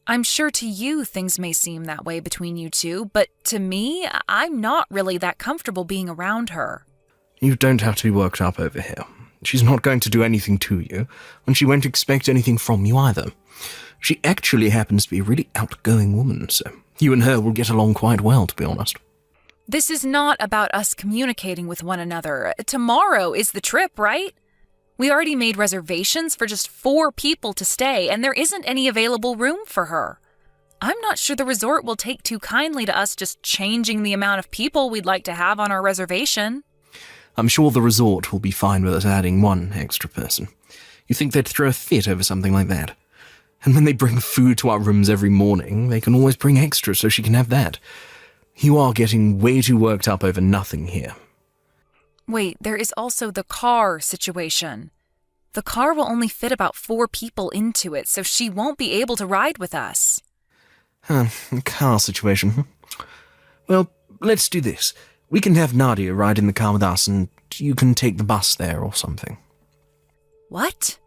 I'm sure to you things may seem that way between you two, but to me, I'm not really that comfortable being around her. You don't have to be worked up over here. She's not going to do anything to you, and she won't expect anything from you either. She actually happens to be a really outgoing woman, so you and her will get along quite well, to be honest. This is not about us communicating with one another. Tomorrow is the trip, right? We already made reservations for just 4 people to stay, and there isn't any available room for her. I'm not sure the resort will take too kindly to us just changing the amount of people we'd like to have on our reservation. I'm sure the resort will be fine with us adding 1 extra person. You think they'd throw a fit over something like that? And when they bring food to our rooms every morning, they can always bring extra so she can have that. You are getting way too worked up over nothing here. Wait, there is also the car situation. The car will only fit about 4 people into it, so she won't be able to ride with us. Car situation. Well, let's do this. We can have Nadia ride in the car with us, and you can take the bus there or something. What?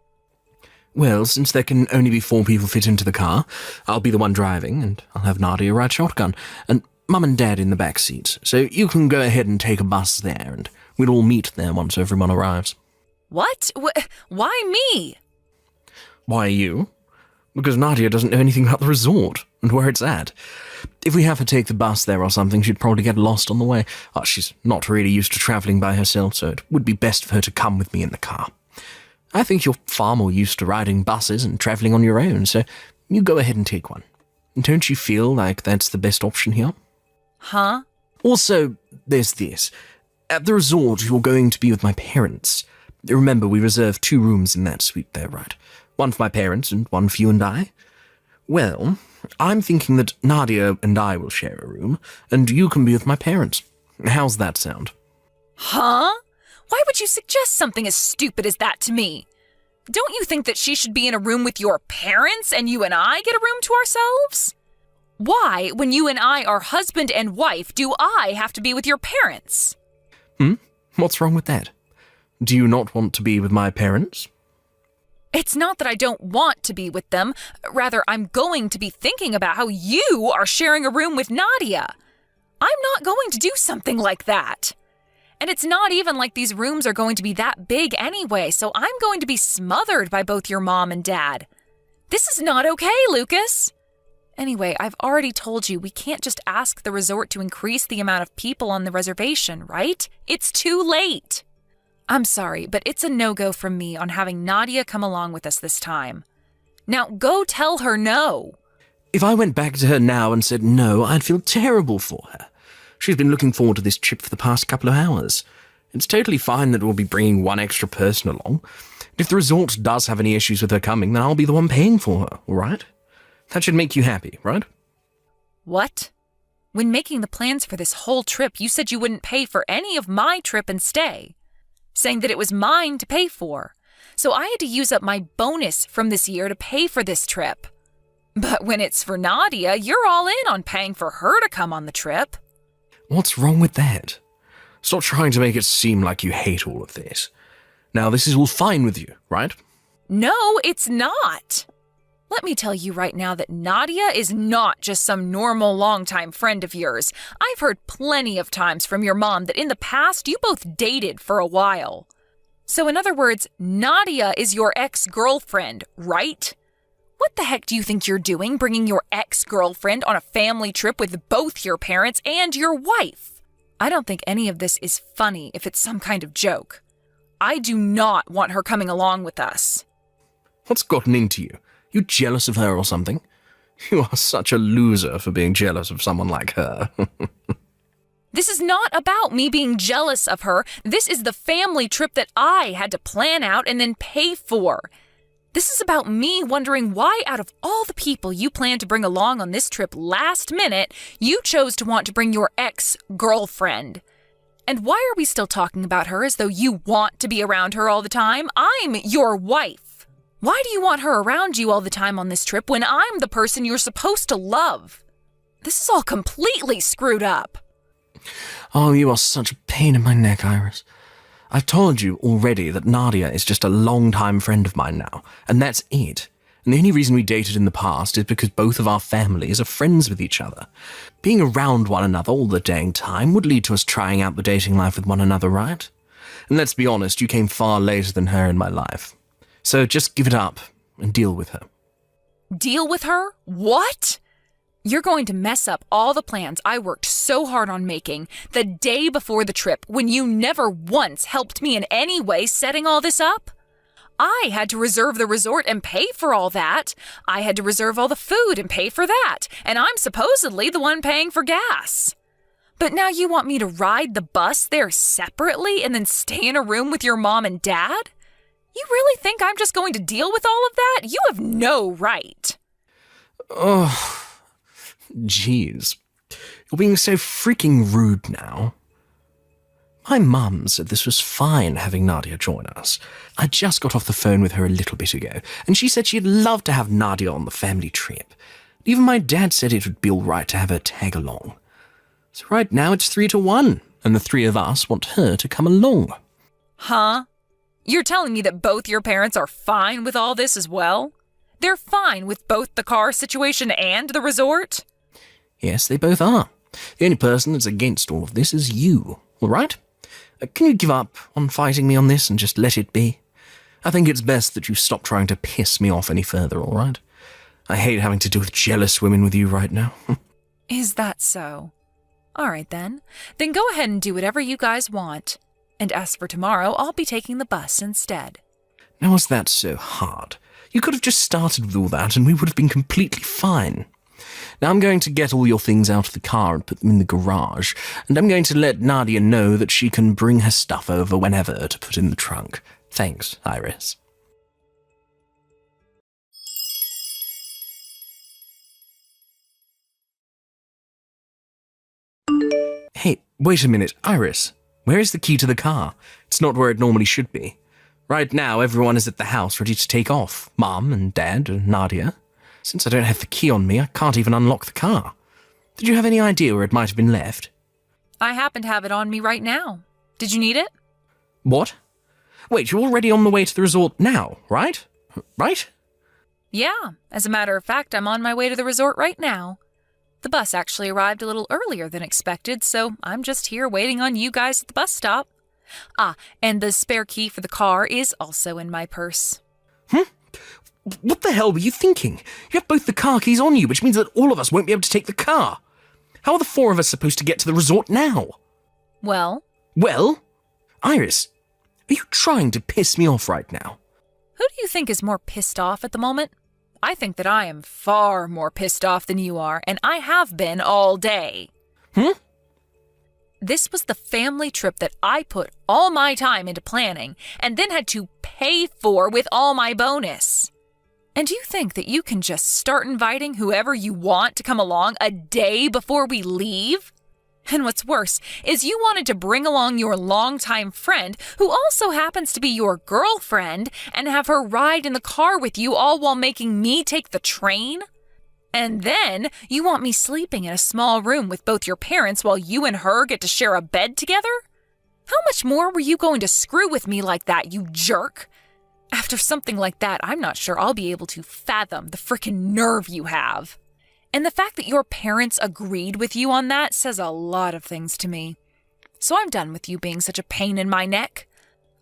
Well, since there can only be 4 people fit into the car, I'll be the one driving, and I'll have Nadia ride shotgun, and Mum and Dad in the back seats. So you can go ahead and take a bus there, and we'll all meet there once everyone arrives. What? Why me? Why you? Because Nadia doesn't know anything about the resort and where it's at. If we have her take the bus there or something, she'd probably get lost on the way. She's not really used to travelling by herself, so it would be best for her to come with me in the car. I think you're far more used to riding buses and travelling on your own, so you go ahead and take one. Don't you feel like that's the best option here? Huh? Also, there's this. At the resort, you're going to be with my parents. Remember, we reserved 2 rooms in that suite there, right? 1 for my parents and 1 for you and I. Well, I'm thinking that Nadia and I will share a room, and you can be with my parents. How's that sound? Huh? Why would you suggest something as stupid as that to me? Don't you think that she should be in a room with your parents and you and I get a room to ourselves? Why, when you and I are husband and wife, do I have to be with your parents? What's wrong with that? Do you not want to be with my parents? It's not that I don't want to be with them. Rather, I'm going to be thinking about how you are sharing a room with Nadia. I'm not going to do something like that. And it's not even like these rooms are going to be that big anyway, so I'm going to be smothered by both your mom and dad. This is not okay, Lucas. Anyway, I've already told you we can't just ask the resort to increase the amount of people on the reservation, right? It's too late. I'm sorry, but it's a no-go from me on having Nadia come along with us this time. Now go tell her no. If I went back to her now and said no, I'd feel terrible for her. She's been looking forward to this trip for the past couple of hours. It's totally fine that we'll be bringing one extra person along. If the resort does have any issues with her coming, then I'll be the one paying for her, all right? That should make you happy, right? What? When making the plans for this whole trip, you said you wouldn't pay for any of my trip and stay, saying that it was mine to pay for. So I had to use up my bonus from this year to pay for this trip. But when it's for Nadia, you're all in on paying for her to come on the trip. What's wrong with that? Stop trying to make it seem like you hate all of this. Now, this is all fine with you, right? No, it's not. Let me tell you right now that Nadia is not just some normal longtime friend of yours. I've heard plenty of times from your mom that in the past you both dated for a while. So in other words, Nadia is your ex-girlfriend, right? What the heck do you think you're doing, bringing your ex-girlfriend on a family trip with both your parents and your wife? I don't think any of this is funny if it's some kind of joke. I do not want her coming along with us. What's gotten into you? You jealous of her or something? You are such a loser for being jealous of someone like her. This is not about me being jealous of her. This is the family trip that I had to plan out and then pay for. This is about me wondering why out of all the people you planned to bring along on this trip last minute, you chose to want to bring your ex-girlfriend. And why are we still talking about her as though you want to be around her all the time? I'm your wife. Why do you want her around you all the time on this trip when I'm the person you're supposed to love? This is all completely screwed up. Oh, you are such a pain in my neck, Iris. I've told you already that Nadia is just a long-time friend of mine now, and that's it. And the only reason we dated in the past is because both of our families are friends with each other. Being around one another all the dang time would lead to us trying out the dating life with one another, right? And let's be honest, you came far later than her in my life. So just give it up and deal with her. Deal with her? What? You're going to mess up all the plans I worked so hard on making the day before the trip when you never once helped me in any way setting all this up? I had to reserve the resort and pay for all that. I had to reserve all the food and pay for that. And I'm supposedly the one paying for gas. But now you want me to ride the bus there separately and then stay in a room with your mom and dad? You really think I'm just going to deal with all of that? You have no right. Oh, jeez. You're being so freaking rude now. My mum said this was fine having Nadia join us. I just got off the phone with her a little bit ago, and she said she'd love to have Nadia on the family trip. Even my dad said it would be all right to have her tag along. So right now it's 3-1, and the three of us want her to come along. Huh? You're telling me that both your parents are fine with all this as well? They're fine with both the car situation and the resort? Yes, they both are. The only person that's against all of this is you, all right? Can you give up on fighting me on this and just let it be? I think it's best that you stop trying to piss me off any further, all right? I hate having to deal with jealous women with you right now. Is that so? All right, then. Then go ahead and do whatever you guys want. And as for tomorrow, I'll be taking the bus instead. Now, was that so hard? You could have just started with all that and we would have been completely fine. Now I'm going to get all your things out of the car and put them in the garage, and I'm going to let Nadia know that she can bring her stuff over whenever to put in the trunk. Thanks, Iris. Hey, wait a minute, Iris. Where is the key to the car? It's not where it normally should be. Right now, everyone is at the house ready to take off. Mom and Dad and Nadia. Since I don't have the key on me, I can't even unlock the car. Did you have any idea where it might have been left? I happen to have it on me right now. Did you need it? What? Wait, you're already on the way to the resort now, right? Right? Yeah, as a matter of fact, I'm on my way to the resort right now. The bus actually arrived a little earlier than expected, so I'm just here waiting on you guys at the bus stop. Ah, and the spare key for the car is also in my purse. What the hell were you thinking? You have both the car keys on you, which means that all of us won't be able to take the car. How are the four of us supposed to get to the resort now? Well, Iris, are you trying to piss me off right now? who do you think is more pissed off at the moment? I think that I am far more pissed off than you are, and I have been all day. This was the family trip that I put all my time into planning and then had to pay for with all my bonus. And you think that you can just start inviting whoever you want to come along a day before we leave? And what's worse is you wanted to bring along your longtime friend, who also happens to be your girlfriend, and have her ride in the car with you, all while making me take the train? And then you want me sleeping in a small room with both your parents while you and her get to share a bed together? How much more were you going to screw with me like that, you jerk? After something like that, I'm not sure I'll be able to fathom the frickin' nerve you have. And the fact that your parents agreed with you on that says a lot of things to me. So I'm done with you being such a pain in my neck.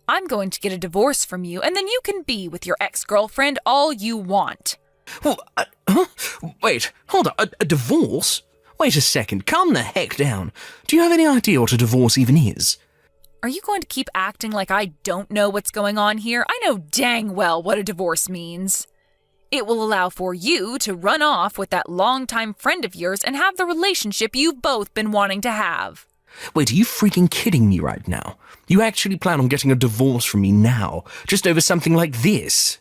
I'm going to get a divorce from you, and then you can be with your ex-girlfriend all you want. Well, Wait, hold on, a divorce? Wait a second, calm the heck down. Do you have any idea what a divorce even is? Are you going to keep acting like I don't know what's going on here? I know dang well what a divorce means. It will allow for you to run off with that longtime friend of yours and have the relationship you've both been wanting to have. Wait, are you freaking kidding me right now? You actually plan on getting a divorce from me now, just over something like this?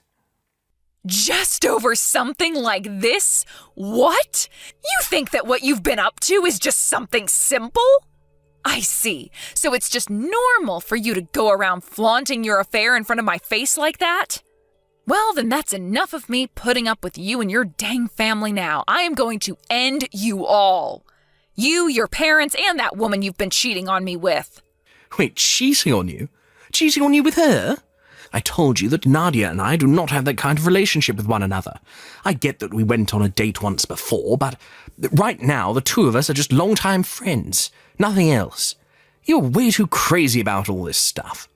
Just over something like this? What? You think that what you've been up to is just something simple? I see. So it's just normal for you to go around flaunting your affair in front of my face like that? Well, then that's enough of me putting up with you and your dang family now. I am going to end you all. You, your parents, and that woman you've been cheating on me with. Wait, cheating on you? Cheating on you with her? I told you that Nadia and I do not have that kind of relationship with one another. I get that we went on a date once before, but right now the two of us are just longtime friends. Nothing else. You're way too crazy about all this stuff.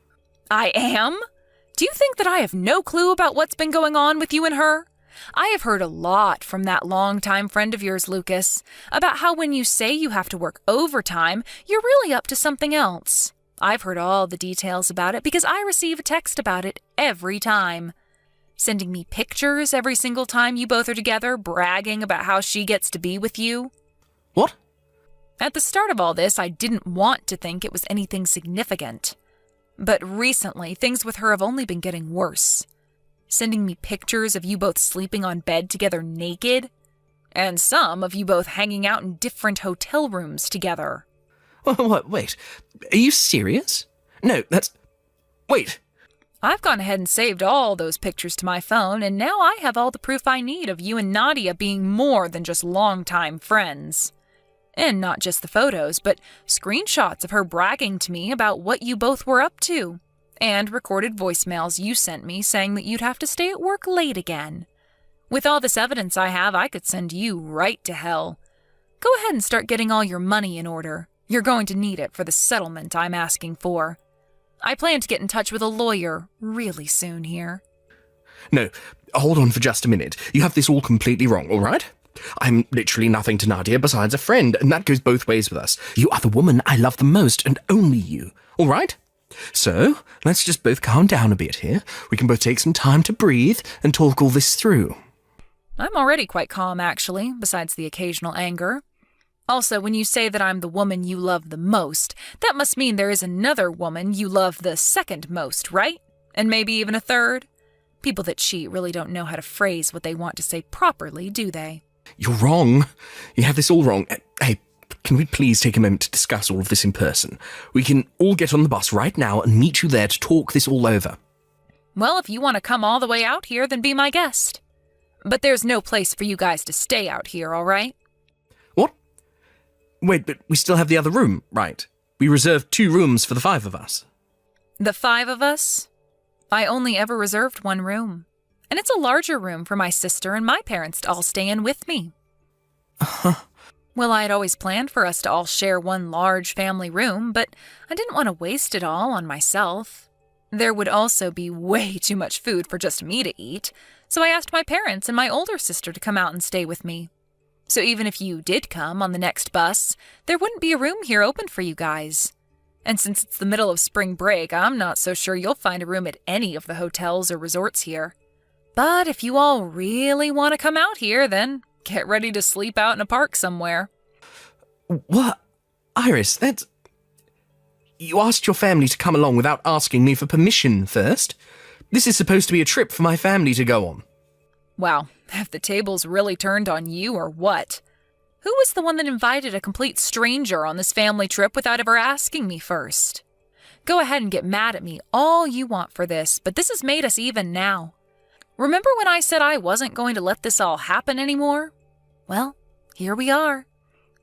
I am? Do you think that I have no clue about what's been going on with you and her? I have heard a lot from that longtime friend of yours, Lucas, about how when you say you have to work overtime, you're really up to something else. I've heard all the details about it because I receive a text about it every time. Sending me pictures every single time you both are together, bragging about how she gets to be with you. What? At the start of all this, I didn't want to think it was anything significant. But recently, things with her have only been getting worse. Sending me pictures of you both sleeping on bed together naked, and some of you both hanging out in different hotel rooms together. What? Wait, are you serious? No, wait. I've gone ahead and saved all those pictures to my phone, and now I have all the proof I need of you and Nadia being more than just longtime friends. And not just the photos, but screenshots of her bragging to me about what you both were up to, and recorded voicemails you sent me saying that you'd have to stay at work late again. With all this evidence I have, I could send you right to hell. Go ahead and start getting all your money in order. You're going to need it for the settlement I'm asking for. I plan to get in touch with a lawyer really soon here. No, hold on for just a minute. You have this all completely wrong, all right? I'm literally nothing to Nadia besides a friend, and that goes both ways with us. You are the woman I love the most, and only you, all right? So, let's just both calm down a bit here. We can both take some time to breathe and talk all this through. I'm already quite calm, actually, besides the occasional anger. Also, when you say that I'm the woman you love the most, that must mean there is another woman you love the second most, right? And maybe even a third? People that cheat really don't know how to phrase what they want to say properly, do they? You're wrong. You have this all wrong. Hey, can we please take a moment to discuss all of this in person? We can all get on the bus right now and meet you there to talk this all over. Well, if you want to come all the way out here, then be my guest. But there's no place for you guys to stay out here, all right? What? Wait, but we still have the other room, right? We reserved 2 rooms for the 5 of us. The 5 of us? I only ever reserved one room. And it's a larger room for my sister and my parents to all stay in with me. Well, I had always planned for us to all share one large family room, but I didn't want to waste it all on myself. There would also be way too much food for just me to eat, so I asked my parents and my older sister to come out and stay with me. So even if you did come on the next bus, there wouldn't be a room here open for you guys. And since it's the middle of spring break, I'm not so sure you'll find a room at any of the hotels or resorts here. But if you all really want to come out here, then get ready to sleep out in a park somewhere. What? Iris, that's... You asked your family to come along without asking me for permission first? This is supposed to be a trip for my family to go on. Wow, have the tables really turned on you or what? Who was the one that invited a complete stranger on this family trip without ever asking me first? Go ahead and get mad at me all you want for this, but this has made us even now. Remember when I said I wasn't going to let this all happen anymore? Well, here we are.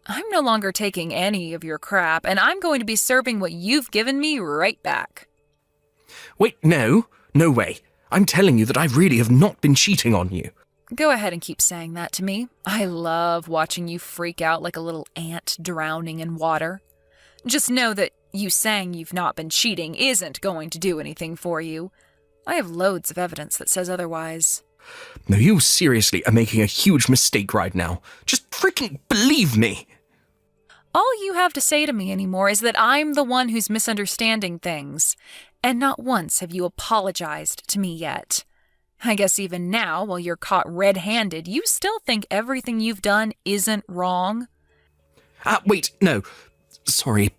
I'm no longer taking any of your crap, and I'm going to be serving what you've given me right back. Wait, no way. I'm telling you that I really have not been cheating on you. Go ahead and keep saying that to me. I love watching you freak out like a little ant drowning in water. Just know that you saying you've not been cheating isn't going to do anything for you. I have loads of evidence that says otherwise. No, you seriously are making a huge mistake right now. Just freaking believe me. All you have to say to me anymore is that I'm the one who's misunderstanding things, and not once have you apologized to me yet. I guess even now, while you're caught red-handed, you still think everything you've done isn't wrong? Wait, no. Sorry,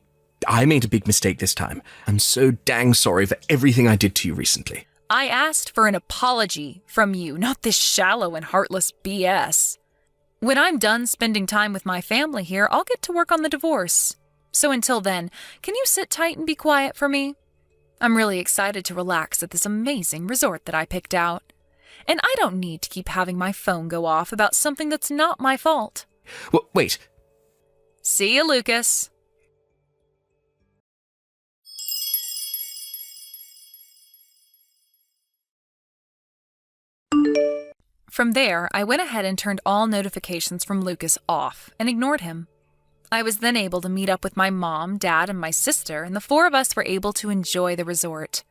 I made a big mistake this time. I'm so dang sorry for everything I did to you recently. I asked for an apology from you, not this shallow and heartless BS. When I'm done spending time with my family here, I'll get to work on the divorce. So until then, can you sit tight and be quiet for me? I'm really excited to relax at this amazing resort that I picked out. And I don't need to keep having my phone go off about something that's not my fault. Wait. See you, Lucas. From there, I went ahead and turned all notifications from Lucas off and ignored him. I was then able to meet up with my mom, dad, and my sister, and the 4 of us were able to enjoy the resort,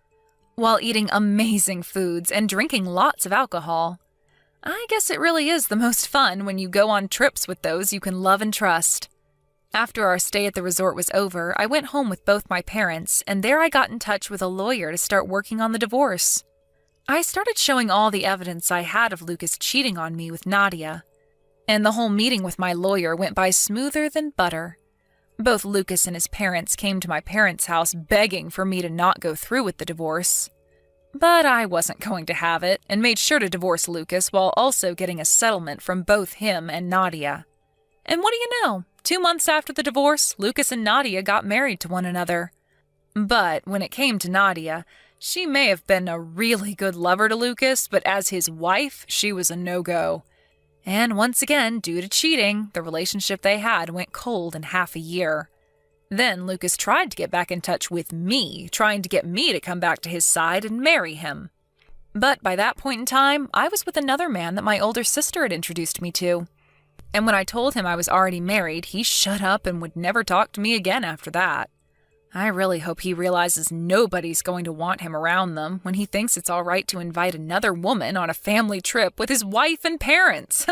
while eating amazing foods and drinking lots of alcohol. I guess it really is the most fun when you go on trips with those you can love and trust. After our stay at the resort was over, I went home with both my parents, and there I got in touch with a lawyer to start working on the divorce. I started showing all the evidence I had of Lucas cheating on me with Nadia, and the whole meeting with my lawyer went by smoother than butter. Both Lucas and his parents came to my parents' house begging for me to not go through with the divorce. But I wasn't going to have it, and made sure to divorce Lucas while also getting a settlement from both him and Nadia. And what do you know? 2 months after the divorce, Lucas and Nadia got married to one another. But when it came to Nadia, she may have been a really good lover to Lucas, but as his wife, she was a no-go. And once again, due to cheating, the relationship they had went cold in half a year. Then Lucas tried to get back in touch with me, trying to get me to come back to his side and marry him. But by that point in time, I was with another man that my older sister had introduced me to. And when I told him I was already married, he shut up and would never talk to me again after that. I really hope he realizes nobody's going to want him around them when he thinks it's all right to invite another woman on a family trip with his wife and parents.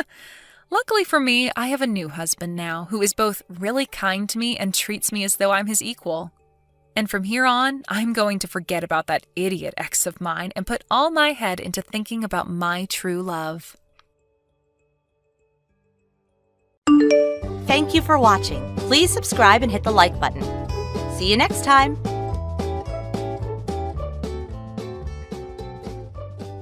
Luckily for me, I have a new husband now who is both really kind to me and treats me as though I'm his equal. And from here on, I'm going to forget about that idiot ex of mine and put all my head into thinking about my true love. Thank you for watching. Please subscribe and hit the like button. See you next time.